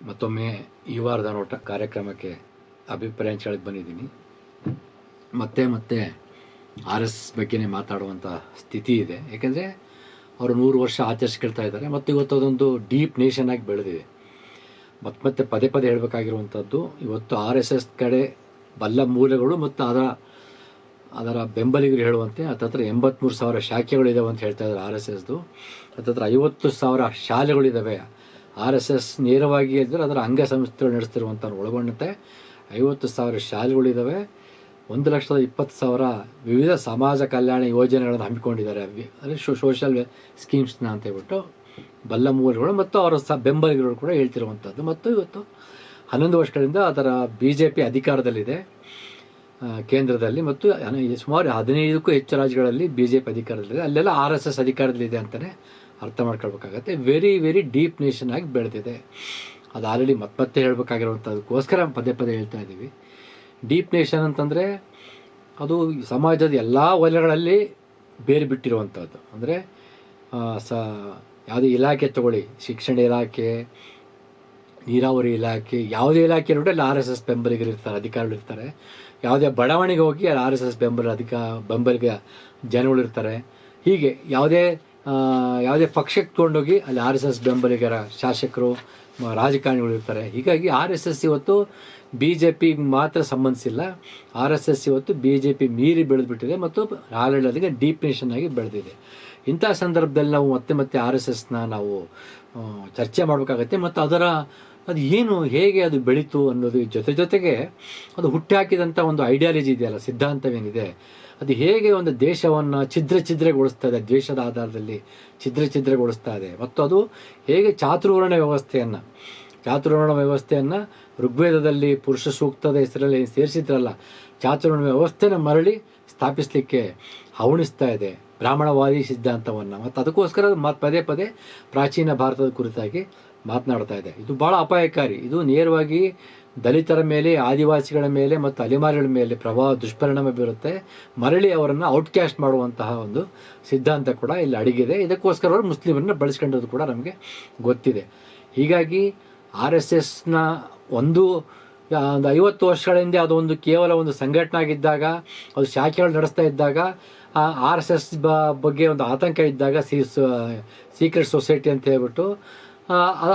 ಮತ್ತೊಮ್ಮೆ ಈ ವಾರದ ನೋಟ ಕಾರ್ಯಕ್ರಮಕ್ಕೆ ಅಭಿಪ್ರಾಯ ಹಂಚ್ಕೊಳ್ಳೋಕೆ ಬಂದಿದ್ದೀನಿ. ಮತ್ತೆ ಮತ್ತೆ ಆರ್ ಎಸ್ ಬಗ್ಗೆನೇ ಮಾತಾಡುವಂಥ ಸ್ಥಿತಿ ಇದೆ. ಯಾಕೆಂದರೆ ಅವರು 100 ವರ್ಷ ಆಚರಿಸ್ಕೊಳ್ತಾ ಇದ್ದಾರೆ ಮತ್ತು ಇವತ್ತು ಅದೊಂದು ಡೀಪ್ ನೇಷನ್ ಆಗಿ ಬೆಳೆದಿದೆ. ಮತ್ತೆ ಪದೇ ಪದೇ ಹೇಳಬೇಕಾಗಿರುವಂಥದ್ದು, ಇವತ್ತು ಆರ್ ಎಸ್ ಎಸ್ ಕಡೆ ಬಲ್ಲ ಮೂಲಗಳು ಮತ್ತು ಅದರ ಬೆಂಬಲಿಗರು ಹೇಳುವಂತೆ ಹತ್ತತ್ರ 83,000 ಶಾಖೆಗಳಿದ್ದಾವೆ ಅಂತ ಹೇಳ್ತಾ ಇದ್ದಾರೆ ಆರ್ ಎಸ್ ಎಸ್ದು. ಹತ್ತತ್ರ 50,000 ಶಾಲೆಗಳಿದ್ದಾವೆ. ಆರ್ ಎಸ್ ಎಸ್ ನೇರವಾಗಿ ಇದ್ದರೆ ಅದರ ಅಂಗಸಂಸ್ಥೆಗಳು ನಡೆಸ್ತಿರುವಂಥ ಒಳಗೊಂಡಂತೆ 50,000 ಶಾಲೆಗಳಿದ್ದಾವೆ. 1,20,000 ವಿವಿಧ ಸಮಾಜ ಕಲ್ಯಾಣ ಯೋಜನೆಗಳನ್ನು ಹಮ್ಮಿಕೊಂಡಿದ್ದಾರೆ. ಅಂದರೆ ಸೋಷಿಯಲ್ ಸ್ಕೀಮ್ಸ್ನ ಅಂತ ಹೇಳ್ಬಿಟ್ಟು ಬಲ್ಲ ಮೂಲಗಳು ಮತ್ತು ಅವರ ಬೆಂಬಲಿಗರು ಕೂಡ ಹೇಳ್ತಿರುವಂಥದ್ದು. ಮತ್ತು ಇವತ್ತು 11 ವರ್ಷಗಳಿಂದ ಅದರ BJP ಅಧಿಕಾರದಲ್ಲಿದೆ ಕೇಂದ್ರದಲ್ಲಿ, ಮತ್ತು ಸುಮಾರು 15ಕ್ಕೂ ಹೆಚ್ಚು ರಾಜ್ಯಗಳಲ್ಲಿ BJP ಅಧಿಕಾರದಲ್ಲಿದೆ. ಅಲ್ಲೆಲ್ಲ RSS ಅಧಿಕಾರದಲ್ಲಿದೆ ಅಂತಲೇ ಅರ್ಥ ಮಾಡ್ಕೊಳ್ಬೇಕಾಗತ್ತೆ. ವೆರಿ ವೆರಿ ಡೀಪ್ ನೇಷನ್ ಆಗಿ ಬೆಳೆದಿದೆ. ಅದು ಆಲ್ರೆಡಿ ಮತ್ತೆ ಹೇಳಬೇಕಾಗಿರುವಂಥದಕ್ಕೋಸ್ಕರ ಪದೇ ಪದೇ ಹೇಳ್ತಾ ಇದ್ದೀವಿ. ಡೀಪ್ ನೇಷನ್ ಅಂತಂದರೆ ಅದು ಸಮಾಜದ ಎಲ್ಲ ವಲಯಗಳಲ್ಲಿ ಬೇರೆ ಬಿಟ್ಟಿರುವಂಥದ್ದು. ಅಂದರೆ ಯಾವುದೇ ಇಲಾಖೆ ತಗೊಳ್ಳಿ, ಶಿಕ್ಷಣ ಇಲಾಖೆ, ನೀರಾವರಿ ಇಲಾಖೆ, ಯಾವುದೇ ಇಲಾಖೆ ನೋಡಿ ಅಲ್ಲಿ RSS ಬೆಂಬಲಿಗರು ಇರ್ತಾರೆ, ಅಧಿಕಾರಿಗಳು ಇರ್ತಾರೆ. ಯಾವುದೇ ಬಡಾವಣೆಗೆ ಹೋಗಿ ಅಲ್ಲಿ RSS ಬೆಂಬಲಿಗ ಜನಗಳಿರ್ತಾರೆ. ಹೀಗೆ ಯಾವುದೇ ಪಕ್ಷಕ್ಕೆ ತೊಗೊಂಡೋಗಿ ಅಲ್ಲಿ RSS ಬೆಂಬಲಿಗರ ಶಾಸಕರು, ರಾಜಕಾರಣಿಗಳು ಇರ್ತಾರೆ. ಹೀಗಾಗಿ RSS ಇವತ್ತು BJP ಮಾತ್ರ ಸಂಬಂಧಿಸಿಲ್ಲ. RSS ಇವತ್ತು BJP ಮೀರಿ ಬೆಳೆದುಬಿಟ್ಟಿದೆ ಮತ್ತು ಆಲ್ರೆಡಿ ಅದಕ್ಕೆ ಡೀಪ್ ನೇಷನ್ ಆಗಿ ಬೆಳೆದಿದೆ. ಇಂಥ ಸಂದರ್ಭದಲ್ಲಿ ನಾವು ಮತ್ತೆ RSSನ ನಾವು ಚರ್ಚೆ ಮಾಡಬೇಕಾಗತ್ತೆ. ಮತ್ತು ಅದು ಏನು, ಹೇಗೆ ಅದು ಬೆಳೀತು ಅನ್ನೋದು ಜೊತೆಗೆ ಅದು ಹುಟ್ಟಾಕಿದಂಥ ಒಂದು ಐಡಿಯಾಲಜಿ ಇದೆಯಲ್ಲ, ಸಿದ್ಧಾಂತವೇನಿದೆ, ಅದು ಹೇಗೆ ಒಂದು ದೇಶವನ್ನು ಛಿದ್ರಗೊಳಿಸ್ತಾ ಇದೆ, ದ್ವೇಷದ ಆಧಾರದಲ್ಲಿ ಛಿದ್ರಗೊಳಿಸ್ತಾ ಇದೆ. ಮತ್ತು ಅದು ಹೇಗೆ ಚಾತುರ್ವರ್ಣ ವ್ಯವಸ್ಥೆಯನ್ನು ಋಗ್ವೇದದಲ್ಲಿ ಪುರುಷ ಸೂಕ್ತದ ಹೆಸರಲ್ಲಿ ಸೇರಿಸಿದ್ರಲ್ಲ, ಚಾತುರ್ವರ್ಣ ವ್ಯವಸ್ಥೆನ ಮರಳಿ ಸ್ಥಾಪಿಸಲಿಕ್ಕೆ ಹವಣಿಸ್ತಾ ಇದೆ ಬ್ರಾಹ್ಮಣವಾದಿ ಸಿದ್ಧಾಂತವನ್ನು. ಮತ್ತು ಅದಕ್ಕೋಸ್ಕರ ಪದೇ ಪದೇ ಪ್ರಾಚೀನ ಭಾರತದ ಕುರಿತಾಗಿ ಮಾತನಾಡ್ತಾ ಇದೆ. ಇದು ಭಾಳ ಅಪಾಯಕಾರಿ. ಇದು ನೇರವಾಗಿ ದಲಿತರ ಮೇಲೆ, ಆದಿವಾಸಿಗಳ ಮೇಲೆ ಮತ್ತು ಅಲೆಮಾರಿಗಳ ಮೇಲೆ ದುಷ್ಪರಿಣಾಮ ಬೀರುತ್ತೆ. ಮರಳಿ ಅವರನ್ನು ಔಟ್ಕ್ಯಾಸ್ಟ್ ಮಾಡುವಂತಹ ಒಂದು ಸಿದ್ಧಾಂತ ಕೂಡ ಇಲ್ಲಿ ಅಡಗಿದೆ. ಇದಕ್ಕೋಸ್ಕರ ಅವರು ಮುಸ್ಲಿಮರನ್ನ ಬಳಸ್ಕೊಂಡಿರೋದು ಕೂಡ ನಮಗೆ ಗೊತ್ತಿದೆ. ಹೀಗಾಗಿ RSSನ ಒಂದು 50 ವರ್ಷಗಳ ಹಿಂದೆ ಅದೊಂದು ಕೇವಲ ಒಂದು ಸಂಘಟನೆ ಆಗಿದ್ದಾಗ, ಅದು ಶಾಖೆಗಳು ನಡೆಸ್ತಾ ಇದ್ದಾಗ, RSS ಬಗ್ಗೆ ಒಂದು ಆತಂಕ ಇದ್ದಾಗ ಸೀಕ್ರೆಟ್ ಸೊಸೈಟಿ ಅಂತ ಹೇಳ್ಬಿಟ್ಟು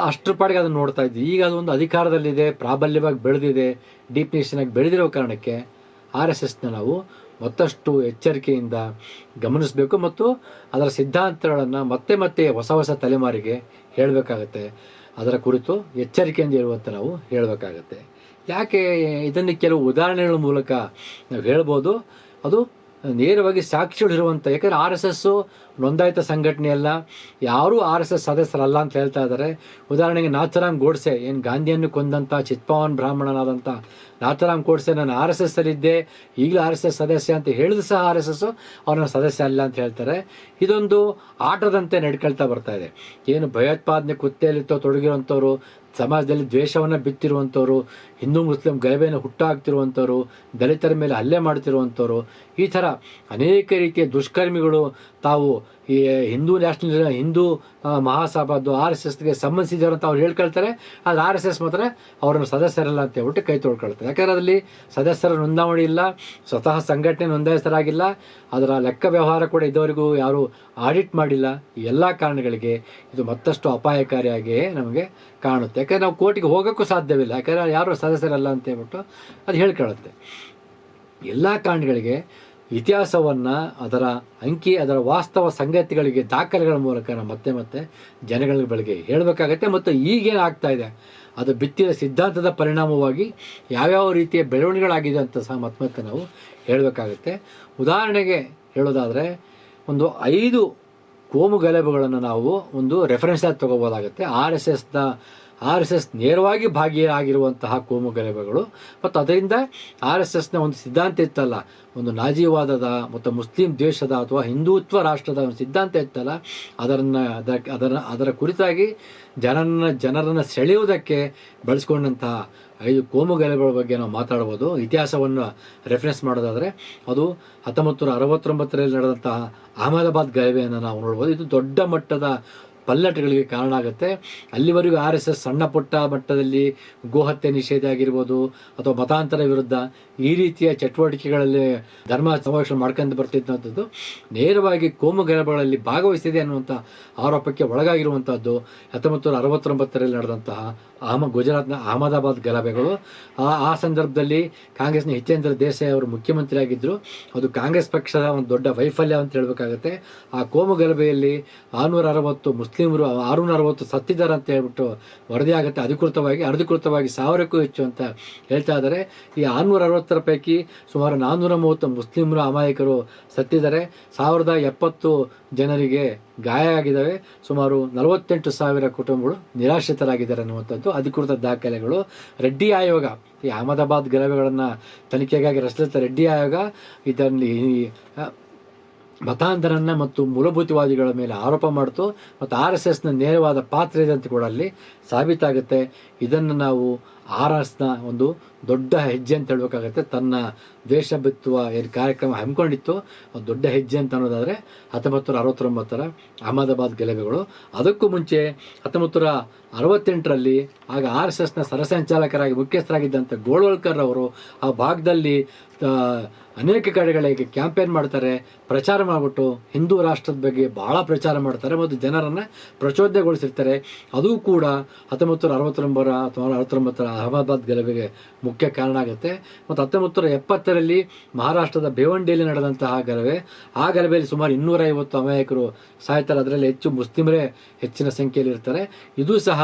ಅಷ್ಟರ ಪಾಡಿಗೆ ಅದನ್ನು ನೋಡ್ತಾ ಇದ್ವಿ. ಈಗ ಅದೊಂದು ಅಧಿಕಾರದಲ್ಲಿದೆ, ಪ್ರಾಬಲ್ಯವಾಗಿ ಬೆಳೆದಿದೆ, ಡೀಪ್ ನೇಷನ್ ಆಗಿ ಬೆಳೆದಿರೋ ಕಾರಣಕ್ಕೆ RSSನ ನಾವು ಮತ್ತಷ್ಟು ಎಚ್ಚರಿಕೆಯಿಂದ ಗಮನಿಸಬೇಕು ಮತ್ತು ಅದರ ಸಿದ್ಧಾಂತಗಳನ್ನು ಮತ್ತೆ ಹೊಸ ತಲೆಮಾರಿಗೆ ಹೇಳಬೇಕಾಗತ್ತೆ. ಅದರ ಕುರಿತು ಎಚ್ಚರಿಕೆಯಿಂದ ಇರುವಂತೆ ನಾವು ಹೇಳಬೇಕಾಗತ್ತೆ. ಯಾಕೆ ಇದನ್ನು ಕೆಲವು ಉದಾಹರಣೆಗಳ ಮೂಲಕ ನಾವು ಹೇಳ್ಬೋದು. ಅದು ನೇರವಾಗಿ ಸಾಕ್ಷಿಗಳಿರುವಂಥ, ಯಾಕಂದರೆ RSS ನೋಂದಾಯಿತ ಸಂಘಟನೆ ಅಲ್ಲ, ಯಾರೂ RSS ಸದಸ್ಯರಲ್ಲ ಅಂತ ಹೇಳ್ತಾ ಇದ್ದಾರೆ. ಉದಾಹರಣೆಗೆ ನಾಥರಾಮ್ ಗೋಡ್ಸೆ, ಏನು ಗಾಂಧಿಯನ್ನು ಕೊಂದಂಥ ಚಿತ್ಪಾವನ್ ಬ್ರಾಹ್ಮಣನಾದಂಥ ನಾಥರಾಮ್ ಗೋಡ್ಸೆ ನಾನು RSS ಅಲ್ಲಿದ್ದೆ, ಈಗಲೂ RSS ಸದಸ್ಯ ಅಂತ ಹೇಳಿದ್ರು ಸಹ RSS ಅವ್ರನ್ನ ಸದಸ್ಯ ಅಲ್ಲ ಅಂತ ಹೇಳ್ತಾರೆ. ಇದೊಂದು ಆಟದಂತೆ ನಡ್ಕೊಳ್ತಾ ಬರ್ತಾ ಇದೆ. ಏನು ಭಯೋತ್ಪಾದನೆ ಕೃತ್ಯದಲ್ಲಿ ತೊಡಗಿರುವಂಥವ್ರು, ಸಮಾಜದಲ್ಲಿ ದ್ವೇಷವನ್ನು ಬಿತ್ತಿರುವಂಥವ್ರು, ಹಿಂದೂ ಮುಸ್ಲಿಂ ಗಲಭೆಯನ್ನು ಹುಟ್ಟಾಕ್ತಿರುವಂಥವ್ರು, ದಲಿತರ ಮೇಲೆ ಹಲ್ಲೆ ಮಾಡ್ತಿರುವಂಥವ್ರು, ಈ ಥರ ಅನೇಕ ರೀತಿಯ ದುಷ್ಕರ್ಮಿಗಳು ತಾವು ಈ ಹಿಂದೂ ಮಹಾಸಭಾದ್ದು RSSಗೆ ಸಂಬಂಧಿಸಿದ್ದಾರೆ ಅಂತ ಅವ್ರು ಹೇಳ್ಕೊಳ್ತಾರೆ. ಆದರೆ RSS ಮಾತ್ರ ಅವರನ್ನು ಸದಸ್ಯರಲ್ಲ ಅಂತ ಹೇಳ್ಬಿಟ್ಟು ಕೈ ತೊಳ್ಕೊಳ್ತಾರೆ. ಯಾಕಂದರೆ ಅದರಲ್ಲಿ ಸದಸ್ಯರ ನೋಂದಾವಣಿ ಇಲ್ಲ, ಸ್ವತಃ ಸಂಘಟನೆ ನೋಂದಾಯಿತರಾಗಿಲ್ಲ, ಅದರ ಲೆಕ್ಕ ವ್ಯವಹಾರ ಕೂಡ ಇದುವರೆಗೂ ಯಾರೂ ಆಡಿಟ್ ಮಾಡಿಲ್ಲ. ಈ ಎಲ್ಲ ಕಾರಣಗಳಿಗೆ ಇದು ಮತ್ತಷ್ಟು ಅಪಾಯಕಾರಿಯಾಗಿಯೇ ನಮಗೆ ಕಾಣುತ್ತೆ. ಯಾಕಂದರೆ ನಾವು ಕೋರ್ಟಿಗೆ ಹೋಗೋಕ್ಕೂ ಸಾಧ್ಯವಿಲ್ಲ, ಯಾಕಂದರೆ ಯಾರು ಸದಸ್ಯರಲ್ಲ ಅಂತ ಹೇಳ್ಬಿಟ್ಟು ಅದು ಹೇಳ್ಕೊಳ್ಳುತ್ತೆ. ಎಲ್ಲ ಕಾರಣಗಳಿಗೆ ಇತಿಹಾಸವನ್ನು, ಅದರ ವಾಸ್ತವ ಸಂಗತಿಗಳಿಗೆ ದಾಖಲೆಗಳ ಮೂಲಕ ನಾವು ಮತ್ತೆ ಜನಗಳ ಬಳಿಗೆ ಹೇಳಬೇಕಾಗತ್ತೆ. ಮತ್ತು ಈಗೇನು ಆಗ್ತಾ ಇದೆ, ಅದು ಬಿತ್ತಿದ ಸಿದ್ಧಾಂತದ ಪರಿಣಾಮವಾಗಿ ಯಾವ್ಯಾವ ರೀತಿಯ ಬೆಳವಣಿಗೆಗಳಾಗಿದೆ ಅಂತ ಸಹ ಮತ್ತೆ ನಾವು ಹೇಳಬೇಕಾಗತ್ತೆ. ಉದಾಹರಣೆಗೆ ಹೇಳೋದಾದರೆ ಒಂದು 5 ಕೋಮು ಗಲಭೆಗಳನ್ನು ನಾವು ಒಂದು ರೆಫರೆನ್ಸ್ ಆಗಿ ತಗೋಬೋದಾಗುತ್ತೆ. RSS ನೇರವಾಗಿ ಭಾಗಿಯಾಗಿರುವಂತಹ ಕೋಮು ಗಲಭೆಗಳು. ಮತ್ತು ಅದರಿಂದ RSSನ ಒಂದು ಸಿದ್ಧಾಂತ ಇತ್ತಲ್ಲ, ಒಂದು ನಾಜಿವಾದದ ಮತ್ತು ಮುಸ್ಲಿಂ ದ್ವೇಷದ ಅಥವಾ ಹಿಂದುತ್ವ ರಾಷ್ಟ್ರದ ಒಂದು ಸಿದ್ಧಾಂತ ಇತ್ತಲ್ಲ, ಅದರ ಕುರಿತಾಗಿ ಜನರನ್ನು ಸೆಳೆಯುವುದಕ್ಕೆ ಬಳಸ್ಕೊಂಡಂತಹ 5 ಕೋಮು ಗಲಭೆಗಳ ಬಗ್ಗೆ ನಾವು ಮಾತಾಡ್ಬೋದು. ಇತಿಹಾಸವನ್ನು ರೆಫರೆನ್ಸ್ ಮಾಡೋದಾದರೆ ಅದು 1969ರಲ್ಲಿ ನಡೆದಂತಹ ಅಹಮದಾಬಾದ್ ಗಲಭೆಯನ್ನು ನಾವು ನೋಡ್ಬೋದು. ಇದು ದೊಡ್ಡ ಮಟ್ಟದ ಪಲ್ಲಟಗಳಿಗೆ ಕಾರಣ ಆಗುತ್ತೆ. ಅಲ್ಲಿವರೆಗೂ RSS ಸಣ್ಣ ಪುಟ್ಟ ಮಟ್ಟದಲ್ಲಿ ಗೋಹತ್ಯೆ ನಿಷೇಧ ಆಗಿರ್ಬೋದು ಅಥವಾ ಮತಾಂತರ ವಿರುದ್ಧ ಈ ರೀತಿಯ ಚಟುವಟಿಕೆಗಳಲ್ಲಿ ಧರ್ಮ ಸಂರಕ್ಷಣೆ ಮಾಡ್ಕೊಂಡು ಬರ್ತಿದ್ದಂಥದ್ದು ನೇರವಾಗಿ ಕೋಮು ಗಲಭೆಗಳಲ್ಲಿ ಭಾಗವಹಿಸಿದೆ ಅನ್ನುವಂಥ ಆರೋಪಕ್ಕೆ ಒಳಗಾಗಿರುವಂಥದ್ದು 1969ರಲ್ಲಿ ನಡೆದಂತಹ ಗುಜರಾತ್ನ ಅಹಮದಾಬಾದ್ ಗಲಭೆಗಳು. ಆ ಸಂದರ್ಭದಲ್ಲಿ ಕಾಂಗ್ರೆಸ್ನ ಹಿತೇಂದ್ರ ದೇಸಾಯಿ ಅವರು ಮುಖ್ಯಮಂತ್ರಿ ಆಗಿದ್ದರು. ಅದು ಕಾಂಗ್ರೆಸ್ ಪಕ್ಷದ ಒಂದು ದೊಡ್ಡ ವೈಫಲ್ಯ ಅಂತ ಹೇಳಬೇಕಾಗತ್ತೆ. ಆ ಕೋಮು ಗಲಭೆಯಲ್ಲಿ 660 ಮುಸ್ಲಿಮರು 660 ಸತ್ತಿದ್ದಾರೆ ಅಂತ ಹೇಳ್ಬಿಟ್ಟು ವರದಿ ಆಗುತ್ತೆ. ಅಧಿಕೃತವಾಗಿ 1000ಕ್ಕೂ ಹೆಚ್ಚು ಅಂತ ಹೇಳ್ತಾ ಇದ್ದಾರೆ. ಈ 660 ಪೈಕಿ ಸುಮಾರು 430 ಮುಸ್ಲಿಮರು ಅಮಾಯಕರು ಸತ್ತಿದ್ದಾರೆ. 1070 ಜನರಿಗೆ ಗಾಯ ಆಗಿದ್ದಾವೆ. ಸುಮಾರು 48,000 ಕುಟುಂಬಗಳು ನಿರಾಶ್ರಿತರಾಗಿದ್ದಾರೆ ಅನ್ನುವಂಥದ್ದು ಅಧಿಕೃತ ದಾಖಲೆಗಳು. ರೆಡ್ಡಿ ಆಯೋಗ, ಈ ಅಹಮದಾಬಾದ್ ಗಲಭೆಗಳನ್ನು ತನಿಖೆಗಾಗಿ ರಚಿಸಿದ ರೆಡ್ಡಿ ಆಯೋಗ ಇದರಲ್ಲಿ ಮತಾಂಧರನ್ನ ಮತ್ತು ಮೂಲಭೂತವಾದಿಗಳ ಮೇಲೆ ಆರೋಪ ಮಾಡ್ತು ಮತ್ತು RSSನ ನೇರವಾದ ಪಾತ್ರ ಇದೆ ಅಂತ ಕೂಡ ಅಲ್ಲಿ ಸಾಬೀತಾಗುತ್ತೆ. ಇದನ್ನು ನಾವು RSSನ ಒಂದು ದೊಡ್ಡ ಹೆಜ್ಜೆ ಅಂತ ಹೇಳಬೇಕಾಗತ್ತೆ. ತನ್ನ ದ್ವೇಷ ಬಿತ್ತುವ ಏನು ಕಾರ್ಯಕ್ರಮ ಹಮ್ಮಿಕೊಂಡಿತ್ತು ಅದು ದೊಡ್ಡ ಹೆಜ್ಜೆ ಅಂತ ಅನ್ನೋದಾದರೆ 1969ರ ಅಹಮದಾಬಾದ್ ಗಲಭೆಗಳು. ಅದಕ್ಕೂ ಮುಂಚೆ 1968ರಲ್ಲಿ ಆಗ RSSನ ಸರಸಂಚಾಲಕರಾಗಿ ಮುಖ್ಯಸ್ಥರಾಗಿದ್ದಂಥ ಗೋಳ್ವಲ್ಕರ್ ಅವರು ಆ ಭಾಗದಲ್ಲಿ ಅನೇಕ ಕಡೆಗಳಿಗೆ ಕ್ಯಾಂಪೇನ್ ಮಾಡ್ತಾರೆ, ಪ್ರಚಾರ ಮಾಡಿಬಿಟ್ಟು ಹಿಂದೂ ರಾಷ್ಟ್ರದ ಬಗ್ಗೆ ಬಹಳ ಪ್ರಚಾರ ಮಾಡ್ತಾರೆ ಮತ್ತು ಜನರನ್ನು ಪ್ರಚೋದನೆಗೊಳಿಸಿರ್ತಾರೆ. ಅದು ಕೂಡ 1969ರ ಅಹಮದಾಬಾದ್ ಗಲಭೆಗೆ ಮುಖ್ಯ ಕಾರಣ ಆಗುತ್ತೆ. ಮತ್ತು 1970ರಲ್ಲಿ ಮಹಾರಾಷ್ಟ್ರದ ಬೇವಂಡಿಯಲ್ಲಿ ನಡೆದಂತಹ ಗಲಭೆ, ಆ ಗಲಭೆಯಲ್ಲಿ ಸುಮಾರು 250 ಅಮಾಯಕರು ಸಾಯ್ತಾರೆ. ಅದರಲ್ಲಿ ಹೆಚ್ಚು ಮುಸ್ಲಿಮರೇ ಹೆಚ್ಚಿನ ಸಂಖ್ಯೆಯಲ್ಲಿ ಇರ್ತಾರೆ. ಇದು ಸಹ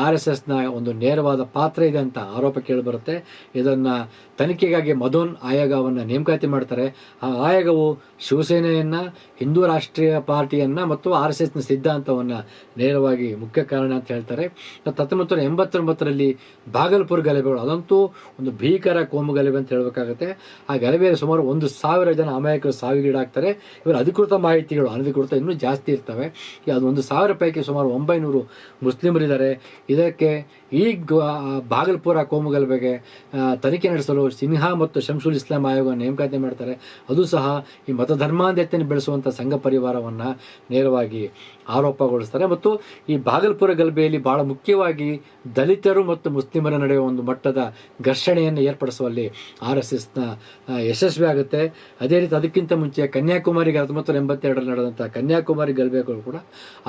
RSSನ ಒಂದು ನೇರವಾದ ಪಾತ್ರ ಇದೆ ಅಂತ ಆರೋಪ ಕೇಳಿಬರುತ್ತೆ. ಇದನ್ನು ತನಿಖೆಗಾಗಿ ಮಧೋನ್ ಆಯೋಗವನ್ನು ನೇಮಕಾತಿ ಮಾಡ್ತಾರೆ. ಆ ಆಯೋಗವು ಶಿವಸೇನೆಯನ್ನು, ಹಿಂದೂ ರಾಷ್ಟ್ರೀಯ ಪಾರ್ಟಿಯನ್ನು ಮತ್ತು RSSನ ಸಿದ್ಧಾಂತವನ್ನು ನೇರವಾಗಿ ಮುಖ್ಯ ಕಾರಣ ಅಂತ ಹೇಳ್ತಾರೆ. 1989ರಲ್ಲಿ ಭಾಗಲ್ಪುರ್ ಗಲಭೆಗಳು, ಅದಂತೂ ಒಂದು ಭೀಕರ ಕೋಮು ಗಲಭೆ ಅಂತ ಹೇಳಬೇಕಾಗುತ್ತೆ. ಆ ಗಲಭೆಯಲ್ಲಿ ಸುಮಾರು 1,000 ಜನ ಅಮಾಯಕರು ಸಾವಿಗೀಡಾಗ್ತಾರೆ. ಇವರ ಅಧಿಕೃತ ಮಾಹಿತಿಗಳು ಅನಧಿಕೃತ ಇನ್ನೂ ಜಾಸ್ತಿ ಇರ್ತವೆ. ಅದು 1,000 ಪೈಕಿ ಸುಮಾರು 900 ಮುಸ್ಲಿಮರಿದ್ದಾರೆ. ಇದಕ್ಕೆ ಈ ಭಾಗಲ್ಪುರ ಕೋಮು ಗಲಭೆಗೆ ತನಿಖೆ ನಡೆಸಲು ಸಿನ್ಹಾ ಮತ್ತು ಶಂಸುಲ್ ಇಸ್ಲಾಂ ಆಯೋಗ ನೇಮಕಾತಿ ಮಾಡ್ತಾರೆ. ಅದು ಸಹ ಈ ಮತಧರ್ಮಾಂಧತೆಯನ್ನು ಬೆಳೆಸುವಂಥ ಸಂಘ ಪರಿವಾರವನ್ನು ನೇರವಾಗಿ ಆರೋಪಗೊಳಿಸ್ತಾರೆ. ಮತ್ತು ಈ ಭಾಗಲ್ಪುರ ಗಲಭೆಯಲ್ಲಿ ಬಹಳ ಮುಖ್ಯವಾಗಿ ದಲಿತರು ಮತ್ತು ಮುಸ್ಲಿಮರ ನಡುವೆ ಒಂದು ಮಟ್ಟದ ಘರ್ಷಣೆಯನ್ನು ಏರ್ಪಡಿಸುವಲ್ಲಿ RSSನ ಯಶಸ್ವಿ ಆಗುತ್ತೆ. ಅದೇ ರೀತಿ ಅದಕ್ಕಿಂತ ಮುಂಚೆ ಕನ್ಯಾಕುಮಾರಿಗೆ 1982ರಲ್ಲಿ ನಡೆದಂಥ ಕನ್ಯಾಕುಮಾರಿ ಗಲಭೆಗಳು ಕೂಡ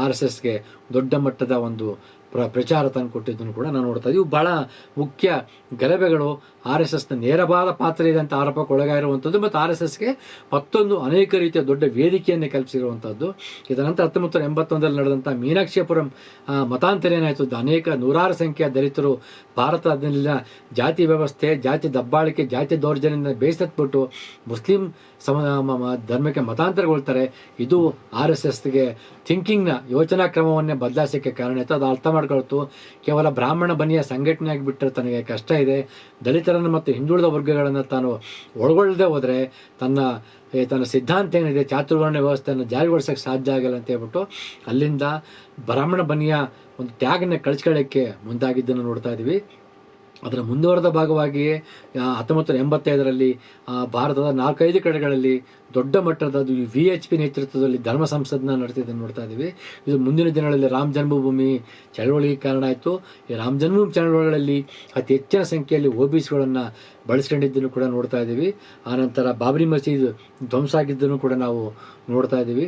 RSSಗೆ ದೊಡ್ಡ ಮಟ್ಟದ ಒಂದು ಪ್ರಚಾರ ತಂದು ಕೊಟ್ಟಿದ್ದನ್ನು ಕೂಡ ನಾವು ನೋಡ್ತಾ ಇದ್ದೀವಿ. ಬಹಳ ಮುಖ್ಯ ಗಲಭೆಗಳು. RSSನ ನೇರವಾದ ಪಾತ್ರ ಇದೆ ಅಂತ ಆರೋಪಕ್ಕೆ ಒಳಗಾಗಿರುವಂಥದ್ದು ಮತ್ತು RSSಗೆ ಮತ್ತೊಂದು ಅನೇಕ ರೀತಿಯ ದೊಡ್ಡ ವೇದಿಕೆಯನ್ನು ಕಲ್ಪಿಸಿರುವಂಥದ್ದು. ಇದನಂತರ 1981ರಲ್ಲಿ ನಡೆದಂಥ ಮೀನಾಕ್ಷಿಪುರಂ ಮತಾಂತರ ಏನಾಯಿತು, ಅನೇಕ ನೂರಾರು ಸಂಖ್ಯೆಯ ದಲಿತರು ಭಾರತದಲ್ಲಿನ ಜಾತಿ ವ್ಯವಸ್ಥೆ, ಜಾತಿ ದಬ್ಬಾಳಿಕೆ, ಜಾತಿ ದೌರ್ಜನ್ಯದಿಂದ ಬೇಸತ್ಬಿಟ್ಟು ಮುಸ್ಲಿಂ ಧರ್ಮಕ್ಕೆ ಮತಾಂತರಗೊಳ್ತಾರೆ. ಇದು RSSಗೆ ಥಿಂಕಿಂಗ್ನ ಯೋಚನಾ ಕ್ರಮವನ್ನೇ ಬದಲಾಯಿಸೋಕ್ಕೆ ಕಾರಣ ಆಯಿತು. ಅದು ಅರ್ಥ ಮಾಡ್ಕೊಳ್ತು ಕೇವಲ ಬ್ರಾಹ್ಮಣ ಬನಿಯ ಸಂಘಟನೆಯಾಗಿ ಬಿಟ್ಟರೆ ತನಗೆ ಕಷ್ಟ ಇದೆ, ದಲಿತರನ್ನು ಮತ್ತು ಹಿಂದುಳಿದ ವರ್ಗಗಳನ್ನು ತಾನು ಒಳಗೊಳ್ಳದೆ ಹೋದರೆ ತನ್ನ ಸಿದ್ಧಾಂತ ಏನಿದೆ ಚಾತುರ್ವರ್ಣ ವ್ಯವಸ್ಥೆಯನ್ನು ಜಾರಿಗೊಳಿಸೋಕ್ಕೆ ಸಾಧ್ಯ ಆಗಲ್ಲ ಅಂತ ಹೇಳ್ಬಿಟ್ಟು ಅಲ್ಲಿಂದ ಬ್ರಾಹ್ಮಣ ಬನಿಯ ಒಂದು ಟ್ಯಾಗನ್ನು ಕಳಿಸ್ಕೊಳ್ಳೋಕ್ಕೆ ಮುಂದಾಗಿದ್ದನ್ನು ನೋಡ್ತಾ ಇದ್ದೀವಿ. ಅದರ ಮುಂದುವರೆದ ಭಾಗವಾಗಿಯೇ 1985ರಲ್ಲಿ ಭಾರತದ 4-5 ಕಡೆಗಳಲ್ಲಿ ದೊಡ್ಡ ಮಟ್ಟದ VHP ನೇತೃತ್ವದಲ್ಲಿ ಧರ್ಮ ಸಂಸದನ್ನ ನಡೆಸಿದ್ದನ್ನು ನೋಡ್ತಾ ಇದ್ದೀವಿ. ಇದು ಮುಂದಿನ ದಿನಗಳಲ್ಲಿ ರಾಮ ಜನ್ಮಭೂಮಿ ಚಳವಳಿಗೆ ಕಾರಣ ಆಯಿತು. ಈ ರಾಮ ಜನ್ಮಭೂಮಿ ಚಳವಳಿಗಳಲ್ಲಿ ಅತಿ ಹೆಚ್ಚಿನ ಸಂಖ್ಯೆಯಲ್ಲಿ OBCಗಳನ್ನು ಬಳಸ್ಕೊಂಡಿದ್ದನ್ನು ಕೂಡ ನೋಡ್ತಾ ಇದ್ದೀವಿ. ಆನಂತರ ಬಾಬರಿ ಮಸೀದ್ ಧ್ವಂಸ ಆಗಿದ್ದನ್ನು ಕೂಡ ನಾವು ನೋಡ್ತಾ ಇದ್ದೀವಿ.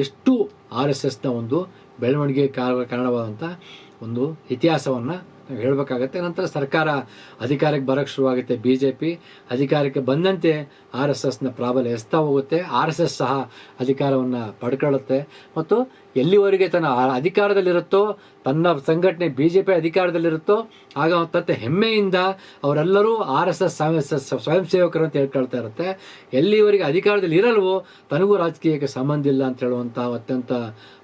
ಇಷ್ಟು RSSನ ಒಂದು ಬೆಳವಣಿಗೆ ಕಾರಣವಾದಂಥ ಒಂದು ಇತಿಹಾಸವನ್ನು ನಾವು ಹೇಳಬೇಕಾಗತ್ತೆ. ನಂತರ ಸರ್ಕಾರ ಅಧಿಕಾರಕ್ಕೆ ಬರೋಕ್ಕೆ ಶುರುವಾಗುತ್ತೆ. BJP ಅಧಿಕಾರಕ್ಕೆ ಬಂದಂತೆ RSSನ ಪ್ರಾಬಲ್ಯ ಹೆಚ್ಚುತ್ತಾ ಹೋಗುತ್ತೆ. RSS ಸಹ ಅಧಿಕಾರವನ್ನು ಪಡ್ಕೊಳ್ಳುತ್ತೆ ಮತ್ತು ಎಲ್ಲಿವರೆಗೆ ತನ್ನ ಅಧಿಕಾರದಲ್ಲಿರುತ್ತೋ, ತನ್ನ ಸಂಘಟನೆ BJP ಅಧಿಕಾರದಲ್ಲಿರುತ್ತೋ ಆಗ ತತ್ತೆ ಹೆಮ್ಮೆಯಿಂದ ಅವರೆಲ್ಲರೂ RSS ಸ್ವಯಂ ಸೇವಕರು ಅಂತ ಹೇಳ್ಕೊಳ್ತಾ ಇರುತ್ತೆ. ಎಲ್ಲಿವರೆಗೆ ಅಧಿಕಾರದಲ್ಲಿ ಇರಲ್ವೋ ತನಗೂ ರಾಜಕೀಯಕ್ಕೆ ಸಂಬಂಧ ಇಲ್ಲ ಅಂತ ಹೇಳುವಂಥ ಅತ್ಯಂತ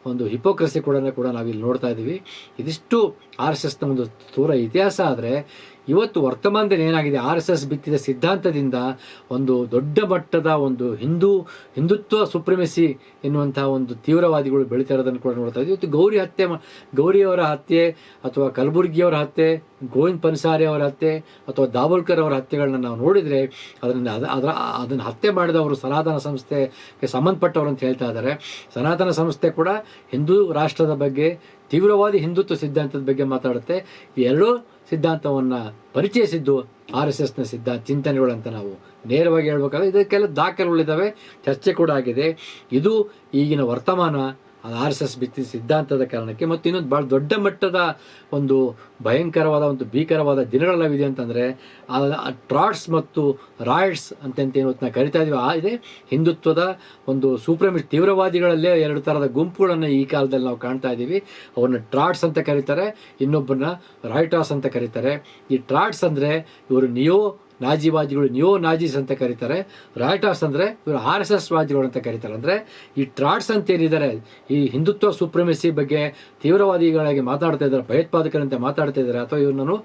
ಒಂದು ಹಿಪೋಕ್ರಸಿ ಕೂಡ ನಾವಿಲ್ಲಿ ನೋಡ್ತಾ ಇದ್ದೀವಿ. ಇದಿಷ್ಟು RSSನ ಒಂದು ಸ್ಥೂಲ ಇತಿಹಾಸ. ಆದರೆ ಇವತ್ತು ವರ್ತಮಾನದಲ್ಲಿ ಏನಾಗಿದೆ, RSS ಬಿತ್ತಿದ ಸಿದ್ಧಾಂತದಿಂದ ಒಂದು ದೊಡ್ಡ ಮಟ್ಟದ ಒಂದು ಹಿಂದುತ್ವ ಸುಪ್ರಿಮೆಸಿ ಎನ್ನುವಂತಹ ಒಂದು ತೀವ್ರವಾದಿಗಳು ಬೆಳೀತಾ ಇರೋದನ್ನು ಕೂಡ ನೋಡ್ತಾ ಇದ್ದೀವಿ. ಇವತ್ತು ಗೌರಿಯವರ ಹತ್ಯೆ ಅಥವಾ ಕಲಬುರ್ಗಿಯವರ ಹತ್ಯೆ, ಗೋವಿಂದ್ ಪನ್ಸಾರಿ ಅವರ ಹತ್ಯೆ ಅಥವಾ ದಾಬೋಲ್ಕರ್ ಅವರ ಹತ್ಯೆಗಳನ್ನ ನಾವು ನೋಡಿದರೆ ಅದನ್ನು ಹತ್ಯೆ ಮಾಡಿದವರು ಸನಾತನ ಸಂಸ್ಥೆಗೆ ಸಂಬಂಧಪಟ್ಟವರು ಅಂತ ಹೇಳ್ತಾ ಇದ್ದಾರೆ. ಸನಾತನ ಸಂಸ್ಥೆ ಕೂಡ ಹಿಂದೂ ರಾಷ್ಟ್ರದ ಬಗ್ಗೆ, ತೀವ್ರವಾದಿ ಹಿಂದುತ್ವ ಸಿದ್ಧಾಂತದ ಬಗ್ಗೆ ಮಾತಾಡುತ್ತೆ. ಈ ಎರಡೂ ಸಿದ್ಧಾಂತವನ್ನು ಪರಿಚಯಿಸಿದ್ದು RSSನ ಚಿಂತನೆಗಳು ಅಂತ ನಾವು ನೇರವಾಗಿ ಹೇಳ್ಬೇಕಾದ್ರೆ ಇದಕ್ಕೆಲ್ಲ ದಾಖಲೆಗಳಿದ್ದಾವೆ, ಚರ್ಚೆ ಕೂಡ ಆಗಿದೆ. ಇದು ಈಗಿನ ವರ್ತಮಾನ RSS ಬಿತ್ತಿ ಸಿದ್ಧಾಂತದ ಕಾರಣಕ್ಕೆ. ಮತ್ತು ಇನ್ನೊಂದು ಭಾಳ ದೊಡ್ಡ ಮಟ್ಟದ ಒಂದು ಭಯಂಕರವಾದ ಒಂದು ಭೀಕರವಾದ ದಿನಗಳಾಗಿದೆ ಅಂತಂದರೆ ಟ್ರಾಟ್ಸ್ ಮತ್ತು ರಾಯ್ಡ್ಸ್ ಅಂತೇನು ನಾವು ಕರಿತಾ ಇದೀವಿ. ಇದೆ ಹಿಂದುತ್ವದ ಒಂದು ಸೂಪ್ರೆಮಿಸ್ಟ್ ತೀವ್ರವಾದಿಗಳಲ್ಲೇ ಎರಡು ಥರದ ಗುಂಪುಗಳನ್ನು ಈ ಕಾಲದಲ್ಲಿ ನಾವು ಕಾಣ್ತಾ ಇದ್ದೀವಿ. ಅವ್ರನ್ನ ಟ್ರಾಟ್ಸ್ ಅಂತ ಕರೀತಾರೆ, ಇನ್ನೊಬ್ಬರನ್ನ ರಾಯ್ಟಾಸ್ ಅಂತ ಕರೀತಾರೆ. ಈ ಟ್ರಾಟ್ಸ್ ಅಂದರೆ ಇವರು ನಾಜಿವಾದಿಗಳು, ನಾಜೀಸ್ ಅಂತ ಕರೀತಾರೆ. ರಾಯ್ಟಾಸ್ ಅಂದರೆ ಇವರು RSS ವಾದಿಗಳು ಅಂತ ಕರೀತಾರೆ. ಅಂದರೆ ಈ ಟ್ರಾಟ್ಸ್ ಅಂತ ಏನಿದ್ದಾರೆ, ಈ ಹಿಂದುತ್ವ ಸುಪ್ರಮೆಸಿ ಬಗ್ಗೆ ತೀವ್ರವಾದಿಗಳಾಗಿ ಮಾತಾಡ್ತಾ ಇದ್ದಾರೆ, ಭಯೋತ್ಪಾದಕರಂತೆ ಮಾತಾಡ್ತಾ ಇದ್ದಾರೆ, ಅಥವಾ ಇವ್ರನ್ನು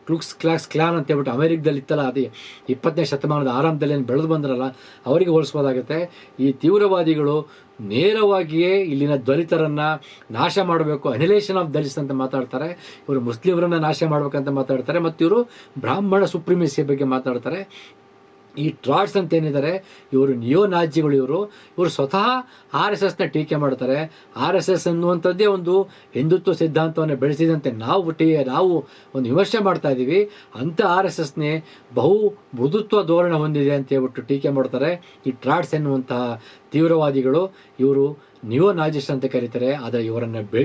ಕ್ಲುಕ್ಸ್ ಕ್ಲಾಕ್ಸ್ ಕ್ಲಾನ್ ಅಂತ ಹೇಳ್ಬಿಟ್ಟು ಅಮೆರಿಕದಲ್ಲಿ ಇತ್ತಲ್ಲ, ಅದೇ 20ನೇ ಶತಮಾನದ ಆರಂಭದಲ್ಲಿ ಏನು ಬೆಳೆದು ಬಂದ್ರಲ್ಲ ಅವರಿಗೆ ಹೋಲಿಸ್ಬೋದಾಗುತ್ತೆ. ಈ ತೀವ್ರವಾದಿಗಳು ನೇರವಾಗಿಯೇ ಇಲ್ಲಿನ ದಲಿತರನ್ನು ನಾಶ ಮಾಡಬೇಕು, ಅನಿಲೇಷನ್ ಆಫ್ ದಲಿಟ್ಸ್ ಅಂತ ಮಾತಾಡ್ತಾರೆ. ಇವರು ಮುಸ್ಲಿಮರನ್ನು ನಾಶ ಮಾಡಬೇಕಂತ ಮಾತಾಡ್ತಾರೆ. ಮತ್ತು ಇವರು ಬ್ರಾಹ್ಮಣ ಸುಪ್ರಿಮೇಸಿ ಬಗ್ಗೆ ಮಾತಾಡ್ತಾರೆ. ಈ ಟ್ರಾಟ್ಸ್ ಅಂತ ಏನಿದ್ದಾರೆ ಇವರು ನಾಜಿಗಳು. ಇವರು ಸ್ವತಃ RSSನ ಟೀಕೆ ಮಾಡ್ತಾರೆ. RSS ಅನ್ನುವಂಥದ್ದೇ ಒಂದು ಹಿಂದುತ್ವ ಸಿದ್ಧಾಂತವನ್ನು ಬೆಳೆಸಿದಂತೆ ನಾವು ಒಂದು ವಿಮರ್ಶೆ ಮಾಡ್ತಾ ಇದ್ದೀವಿ. ಅಂಥ RSSನೇ ಬಹು ಮೃದುತ್ವ ಧೋರಣೆ ಹೊಂದಿದೆ ಅಂತ ಹೇಳ್ಬಿಟ್ಟು ಟೀಕೆ ಮಾಡ್ತಾರೆ ಈ ಟ್ರಾಟ್ಸ್ ಎನ್ನುವಂತಹ ತೀವ್ರವಾದಿಗಳು. ಇವರು ನಾಜಿಸ್ ಅಂತ ಕರೀತಾರೆ. ಆದರೆ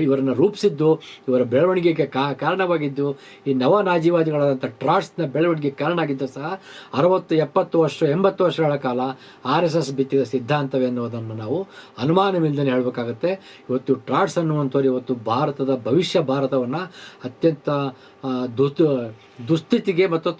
ಇವರನ್ನು ರೂಪಿಸಿದ್ದು, ಇವರ ಬೆಳವಣಿಗೆಗೆ ಕಾರಣವಾಗಿದ್ದು ಈ ನಾಜಿವಾದಿಗಳಾದಂಥ ಟ್ರಾಟ್ಸ್ನ ಬೆಳವಣಿಗೆಗೆ ಕಾರಣ ಆಗಿದ್ದು ಸಹ 60, 70 ವರ್ಷ 80 ವರ್ಷಗಳ ಕಾಲ RSS ಬಿತ್ತಿದ ಸಿದ್ಧಾಂತವೆನ್ನುವುದನ್ನು ನಾವು ಅನುಮಾನವಿಲ್ಲದೆ ಹೇಳಬೇಕಾಗತ್ತೆ. ಇವತ್ತು ಟ್ರಾಟ್ಸ್ ಅನ್ನುವಂಥವ್ರು ಇವತ್ತು ಭಾರತವನ್ನು ಅತ್ಯಂತ ದುಸ್ಥಿತಿಗೆ ಮತ್ತು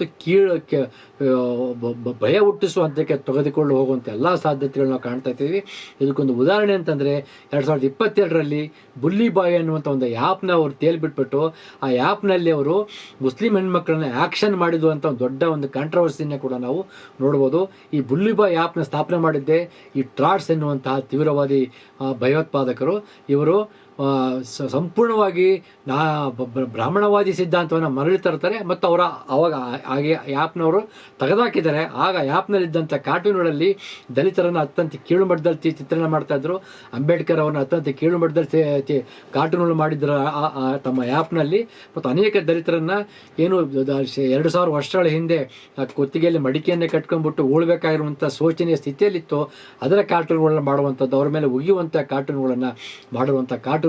ಭಯ ಹುಟ್ಟಿಸುವ ಹಂತಕ್ಕೆ ತೆಗೆದುಕೊಂಡು ಹೋಗುವಂಥ ಎಲ್ಲ ಸಾಧ್ಯತೆಗಳನ್ನ ನಾವು ಕಾಣ್ತಾ ಇದ್ದೀವಿ. ಇದಕ್ಕೊಂದು ಉದಾಹರಣೆ ಅಂತಂದರೆ 2022ರಲ್ಲಿ ಬುಲ್ಲಿಬಾಯ್ ಅನ್ನುವಂಥ ಒಂದು ಆ್ಯಪ್ನ ಅವರು ತೇಲ್ಬಿಟ್ಬಿಟ್ಟು ಆ ಆ್ಯಪ್ನಲ್ಲಿ ಅವರು ಮುಸ್ಲಿಂ ಹೆಣ್ಮಕ್ಳನ್ನ ಆ್ಯಕ್ಷನ್ ಮಾಡಿದ್ದು ಅಂತ ಒಂದು ದೊಡ್ಡ ಒಂದು ಕಾಂಟ್ರವರ್ಸಿನ ಕೂಡ ನಾವು ನೋಡ್ಬೋದು. ಈ ಬುಲ್ಲಿಬಾಯ್ ಆ್ಯಪ್ನ ಸ್ಥಾಪನೆ ಮಾಡಿದ್ದೆ ಈ ಟ್ರಾಟ್ಸ್ ಎನ್ನುವಂತಹ ತೀವ್ರವಾದಿ ಭಯೋತ್ಪಾದಕರು. ಇವರು ಸಂಪೂರ್ಣವಾಗಿ ಬ್ರಾಹ್ಮಣವಾದಿ ಸಿದ್ಧಾಂತವನ್ನು ಮರಳಿ ತರ್ತಾರೆ. ಮತ್ತು ಅವಾಗ ಹಾಗೆ ಆ್ಯಪ್ನವರು ತೆಗೆದಾಕಿದ್ದಾರೆ. ಆಗ ಆ್ಯಪ್ನಲ್ಲಿದ್ದಂಥ ಕಾರ್ಟೂನ್ಗಳಲ್ಲಿ ದಲಿತರನ್ನು ಅತ್ಯಂತ ಕೀಳು ಮಟ್ಟದಲ್ಲಿ ಚಿತ್ರಣ ಮಾಡ್ತಾಯಿದ್ರು. ಅಂಬೇಡ್ಕರ್ ಅವ್ರನ್ನ ಅತ್ಯಂತ ಕೀಳು ಮಟ್ಟದಲ್ಲಿ ಕಾರ್ಟೂನ್ಗಳು ಮಾಡಿದ್ರು ತಮ್ಮ ಆ್ಯಪ್ನಲ್ಲಿ. ಮತ್ತು ಅನೇಕ ದಲಿತರನ್ನು ಏನು 2000 ವರ್ಷಗಳ ಹಿಂದೆ ಕೊತ್ತಿಗೆಯಲ್ಲಿ ಮಡಿಕೆಯನ್ನೇ ಕಟ್ಕೊಂಡ್ಬಿಟ್ಟು ಉಳ್ಬೇಕಾಗಿರುವಂಥ ಶೋಚನೀಯ ಸ್ಥಿತಿಯಲ್ಲಿತ್ತು ಅದರ ಕಾರ್ಟೂನ್ಗಳನ್ನ ಮಾಡುವಂಥದ್ದು, ಅವರ ಮೇಲೆ ಉಗಿಯುವಂಥ ಕಾರ್ಟೂನ್ಗಳನ್ನು ಮಾಡಿರುವಂಥ ಕಾರ್ಟೂನ್ಗಳು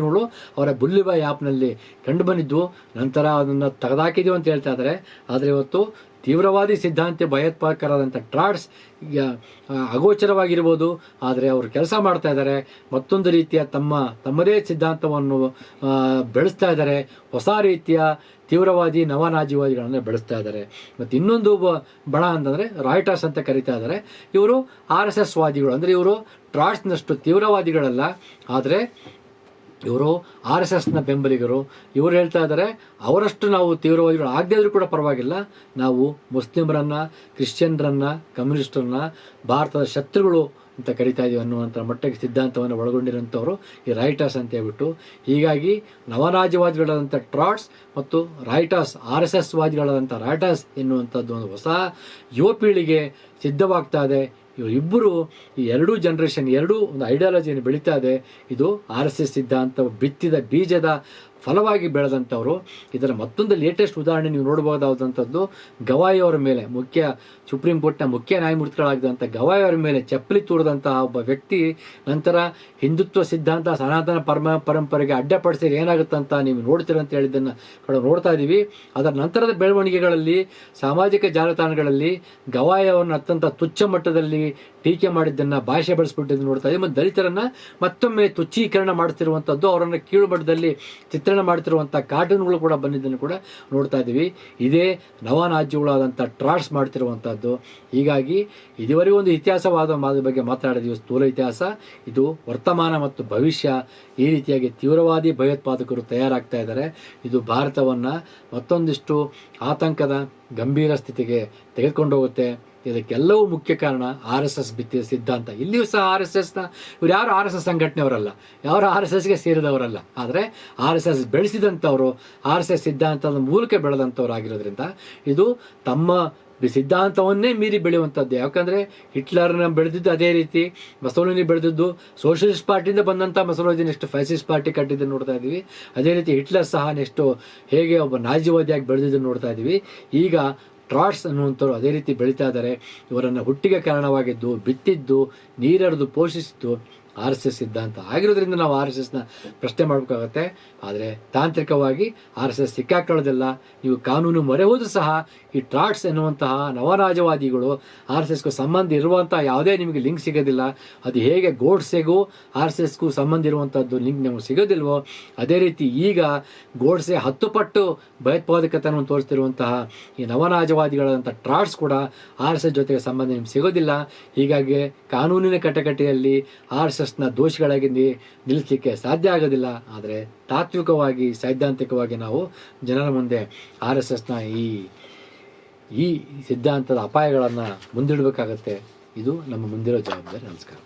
ಅವರ ಬುಲ್ಲಿಬಾಯ್ ಆ್ಯಪ್ನಲ್ಲಿ ಕಂಡು ಬಂದಿದ್ದು. ನಂತರ ಅದನ್ನು ತೆಗೆದಾಕಿದೀವಿ ಅಂತ ಹೇಳ್ತಾ ಇದ್ದಾರೆ. ಆದರೆ ಇವತ್ತು ತೀವ್ರವಾದಿ ಸಿದ್ಧಾಂತ ಭಯೋತ್ಪಾದಕರಾದಂಥ ಟ್ರಾಟ್ಸ್ ಅಗೋಚರವಾಗಿರ್ಬೋದು, ಆದರೆ ಅವರು ಕೆಲಸ ಮಾಡ್ತಾ ಇದ್ದಾರೆ. ಮತ್ತೊಂದು ರೀತಿಯ ತಮ್ಮದೇ ಸಿದ್ಧಾಂತವನ್ನು ಬೆಳೆಸ್ತಾ ಇದ್ದಾರೆ. ಹೊಸ ರೀತಿಯ ತೀವ್ರವಾದಿ ನಾಜಿವಾದಿಗಳನ್ನು ಬೆಳೆಸ್ತಾ ಇದ್ದಾರೆ. ಮತ್ತು ಇನ್ನೊಂದು ಬಣ ಅಂತಂದರೆ ರಾಯ್ಟಾಸ್ ಅಂತ ಕರಿತಾ ಇದ್ದಾರೆ. ಇವರು RSS ವಾದಿಗಳು. ಅಂದರೆ ಇವರು ಟ್ರಾಟ್ಸ್ನಷ್ಟು ತೀವ್ರವಾದಿಗಳಲ್ಲ, ಆದರೆ ಇವರು RSSನ ಬೆಂಬಲಿಗರು. ಇವರು ಹೇಳ್ತಾ ಇದ್ದಾರೆ ಅವರಷ್ಟು ನಾವು ತೀವ್ರವಾದಿಗಳು ಆಗದೇ ಇದ್ರೂ ಕೂಡ ಪರವಾಗಿಲ್ಲ, ನಾವು ಮುಸ್ಲಿಮರನ್ನು, ಕ್ರಿಶ್ಚಿಯನ್ರನ್ನು, ಕಮ್ಯುನಿಸ್ಟರನ್ನ ಭಾರತದ ಶತ್ರುಗಳು ಅಂತ ಕರಿತಾ ಇದೀವಿ ಅನ್ನುವಂಥ ಮಟ್ಟಕ್ಕೆ ಸಿದ್ಧಾಂತವನ್ನು ಒಳಗೊಂಡಿರೋಂಥವ್ರು ಈ ರಾಯ್ಟಾಸ್ ಅಂತ ಹೇಳ್ಬಿಟ್ಟು. ಹೀಗಾಗಿ ನವನಾಜಿವಾದಿಗಳಾದಂಥ ಟ್ರಾಟ್ಸ್ ಮತ್ತು ರಾಯ್ಟಾಸ್, RSS ವಾದಿಗಳಾದಂಥ ರಾಯ್ಟಾಸ್ ಎನ್ನುವಂಥದ್ದು ಒಂದು ಹೊಸ ಯುವ ಪೀಳಿಗೆ ಸಿದ್ಧವಾಗ್ತಾ ಇದೆ. ಇವರಿಬ್ಬರು ಈ ಎರಡೂ ಜನ್ರೇಷನ್, ಎರಡೂ ಒಂದು ಐಡಿಯಾಲಜಿಯನ್ನು ಬೆಳೀತಾ ಇದೆ. ಇದು RSS ಸಿದ್ಧಾಂತ ಬಿತ್ತಿದ ಬೀಜದ ಫಲವಾಗಿ ಬೆಳೆದಂಥವ್ರು. ಇದರ ಮತ್ತೊಂದು ಲೇಟೆಸ್ಟ್ ಉದಾಹರಣೆ ನೀವು ನೋಡಬಹುದಾದಂಥದ್ದು ಗವಾಯಿ ಅವರ ಮೇಲೆ, ಸುಪ್ರೀಂ ಕೋರ್ಟ್ನ ಮುಖ್ಯ ನ್ಯಾಯಮೂರ್ತಿಗಳಾಗಿದ್ದಂಥ ಗವಾಯಿ ಅವರ ಮೇಲೆ ಚಪ್ಪಲಿ ತೂರಿದಂತಹ ಒಬ್ಬ ವ್ಯಕ್ತಿ ನಂತರ ಹಿಂದುತ್ವ ಸಿದ್ಧಾಂತ ಸನಾತನ ಪರಂಪರೆಗೆ ಅಡ್ಡಪಡಿಸಿದ್ರೆ ಏನಾಗುತ್ತಂತ ನೀವು ನೋಡ್ತೀರಂತ ಹೇಳಿದ್ದನ್ನು ನೋಡ್ತಾ ಇದ್ದೀವಿ. ಅದರ ನಂತರದ ಬೆಳವಣಿಗೆಗಳಲ್ಲಿ ಸಾಮಾಜಿಕ ಜಾಲತಾಣಗಳಲ್ಲಿ ಗವಾಯಿ ಅವರನ್ನು ಅತ್ಯಂತ ತುಚ್ಛ ಮಟ್ಟದಲ್ಲಿ ಟೀಕೆ ಮಾಡಿದ್ದನ್ನು, ಭಾಷೆ ಬಳಸ್ಬಿಟ್ಟಿದ್ದು ನೋಡ್ತಾ ಇದ್ದೀವಿ. ಮತ್ತು ದಲಿತರನ್ನು ಮತ್ತೊಮ್ಮೆ ತುಚ್ಛೀಕರಣ ಮಾಡ್ತಿರುವಂಥದ್ದು, ಅವರನ್ನು ಕೀಳು ಮಟ್ಟದಲ್ಲಿ ಚಿತ್ರಣ ಮಾಡ್ತಿರುವಂಥ ಕಾರ್ಟೂನ್ಗಳು ಕೂಡ ಬಂದಿದ್ದನ್ನು ಕೂಡ ನೋಡ್ತಾ ಇದ್ದೀವಿ. ಇದೇ ನವನಾಜಿಗಳಾದಂಥ ಟ್ರಾಟ್ಸ್ ಮಾಡ್ತಿರುವಂಥದ್ದು. ಹೀಗಾಗಿ ಇದುವರೆಗೂ ಒಂದು ಇತಿಹಾಸವಾದ ಬಗ್ಗೆ ಮಾತಾಡಿದ್ವಿ, ಸ್ಥೂಲ ಇತಿಹಾಸ. ಇದು ವರ್ತಮಾನ ಮತ್ತು ಭವಿಷ್ಯ. ಈ ರೀತಿಯಾಗಿ ತೀವ್ರವಾದಿ ಭಯೋತ್ಪಾದಕರು ತಯಾರಾಗ್ತಾ ಇದ್ದಾರೆ. ಇದು ಭಾರತವನ್ನು ಮತ್ತೊಂದಿಷ್ಟು ಆತಂಕದ ಗಂಭೀರ ಸ್ಥಿತಿಗೆ ತೆಗೆದುಕೊಂಡು ಹೋಗುತ್ತೆ. ಇದಕ್ಕೆಲ್ಲವೂ ಮುಖ್ಯ ಕಾರಣ RSS ಬಿತ್ತಿದ ಸಿದ್ಧಾಂತ. ಇಲ್ಲಿಯೂ ಸಹ RSSನ ಇವ್ರು ಯಾರು RSS ಸಂಘಟನೆಯವರಲ್ಲ, ಯಾರು RSSಗೆ ಸೇರಿದವರಲ್ಲ, ಆದರೆ RSS ಬೆಳೆಸಿದಂಥವರು, RSS ಸಿದ್ಧಾಂತದ ಮೂಲಕ ಬೆಳೆದಂಥವ್ರು ಆಗಿರೋದ್ರಿಂದ ಇದು ತಮ್ಮ ಸಿದ್ಧಾಂತವನ್ನೇ ಮೀರಿ ಬೆಳೆಯುವಂಥದ್ದು. ಯಾಕಂದರೆ ಹಿಟ್ಲರ್ನ ಬೆಳೆದಿದ್ದು ಅದೇ ರೀತಿ, ಮಸೋಲಿನಿ ಬೆಳೆದಿದ್ದು, ಸೋಷಲಿಸ್ಟ್ ಪಾರ್ಟಿಯಿಂದ ಬಂದಂಥ ಮಸೋಲಿನಿ ನೆಕ್ಸ್ಟ್ ಫ್ಯಾಸಿಸ್ಟ್ ಪಾರ್ಟಿ ಕಟ್ಟಿದ್ದನ್ನು ನೋಡ್ತಾ ಇದ್ದೀವಿ. ಅದೇ ರೀತಿ ಹಿಟ್ಲರ್ ಸಹ ನೆಕ್ಸ್ಟು ಹೇಗೆ ಒಬ್ಬ ನಾಜಿವಾದಿಯಾಗಿ ಬೆಳೆದಿದ್ದನ್ನು ನೋಡ್ತಾ ಇದ್ದೀವಿ. ಈಗ ಟ್ರಾಟ್ಸ್ ಅನ್ನುವಂಥವ್ರು ಅದೇ ರೀತಿ ಬೆಳೀತಾ ಇದ್ದಾರೆ. ಇವರನ್ನು ಹುಟ್ಟಿಗೆ ಕಾರಣವಾಗಿದ್ದು, ಬಿತ್ತಿದ್ದು, ನೀರೆರೆದು ಪೋಷಿಸಿದ್ದು RSS ಸಿದ್ಧಾಂತ ಆಗಿರೋದ್ರಿಂದ ನಾವು RSSನ ಪ್ರಶ್ನೆ ಮಾಡಬೇಕಾಗತ್ತೆ. ಆದರೆ ತಾಂತ್ರಿಕವಾಗಿ RSS ಸಿಕ್ಕಾಕೊಳ್ಳೋದಿಲ್ಲ. ನೀವು ಕಾನೂನು ಮೊರೆ ಹೋದರೂ ಸಹ ಈ ಟ್ರಾಟ್ಸ್ ಎನ್ನುವಂತಹ ನವರಾಜವಾದಿಗಳು RSSಗೂ ಸಂಬಂಧ ಇರುವಂಥ ಯಾವುದೇ ನಿಮಗೆ ಲಿಂಕ್ ಸಿಗೋದಿಲ್ಲ. ಅದು ಹೇಗೆ ಗೋಡ್ಸೆಗೂ RSSಗೂ ಸಂಬಂಧ ಇರುವಂಥದ್ದು ಲಿಂಕ್ ನಮಗೆ ಸಿಗೋದಿಲ್ವೋ, ಅದೇ ರೀತಿ ಈಗ ಗೋಡ್ಸೆ 10 ಪಟ್ಟು ಭಯೋತ್ಪಾದಕತನವನ್ನು ತೋರಿಸ್ತಿರುವಂತಹ ಈ ನವರಾಜವಾದಿಗಳಂಥ ಟ್ರಾಟ್ಸ್ ಕೂಡ RSS ಜೊತೆಗೆ ಸಂಬಂಧ ನಿಮ್ಗೆ ಸಿಗೋದಿಲ್ಲ. ಹೀಗಾಗಿ ಕಾನೂನಿನ ಕಟಕಟೆಯಲ್ಲಿ RSSನ ದೋಷಿಗಳಾಗಿ ನಿಲ್ಲಿಸಲಿಕ್ಕೆ ಸಾಧ್ಯ ಆಗೋದಿಲ್ಲ. ಆದರೆ ತಾತ್ವಿಕವಾಗಿ, ಸೈದ್ಧಾಂತಿಕವಾಗಿ ನಾವು ಜನರ ಮುಂದೆ RSSನ ಈ ಸಿದ್ಧಾಂತದ ಅಪಾಯಗಳನ್ನು ಮುಂದಿಡಬೇಕಾಗತ್ತೆ. ಇದು ನಮ್ಮ ಮುಂದಿರೋ ಜವಾಬ್ದಾರಿ. ನಮಸ್ಕಾರ.